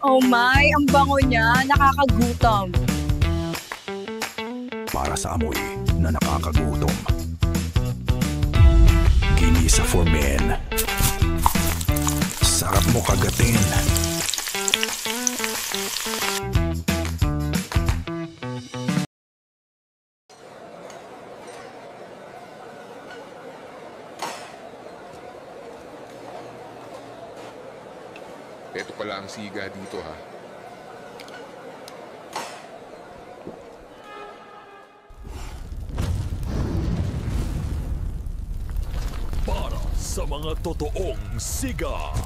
Oh my, ang bango niya, nakakagutom. Para sa amoy na nakakagutom. Ginisa for men. Sarap mo kagatin. Ito pala ang siga dito ha. Para sa mga totoong siga.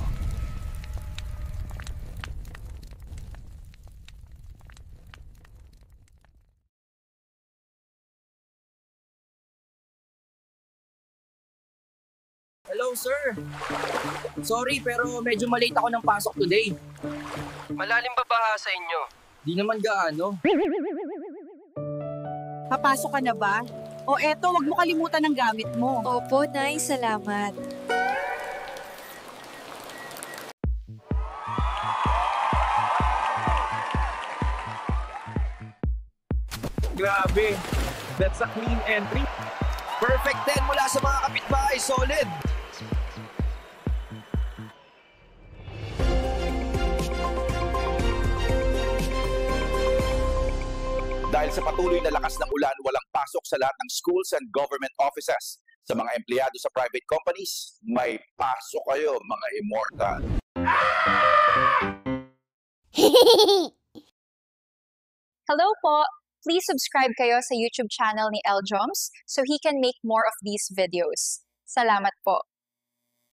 Hello, sir. Sorry, pero medyo malate ako ng pasok today. Malalim ba baha sa inyo? Di naman gaano. Papasok ka na ba? O eto, wag mo kalimutan ng gamit mo. Opo, Nay. Salamat. Grabe. That's a clean entry. Perfect 10 mula sa mga kapitbahay. Solid. Dahil sa patuloy na lakas ng ulan, walang pasok sa lahat ng schools and government offices. Sa mga empleyado sa private companies, may pasok kayo, mga immortal. Hello po! Please subscribe kayo sa YouTube channel ni Eljoms so he can make more of these videos. Salamat po!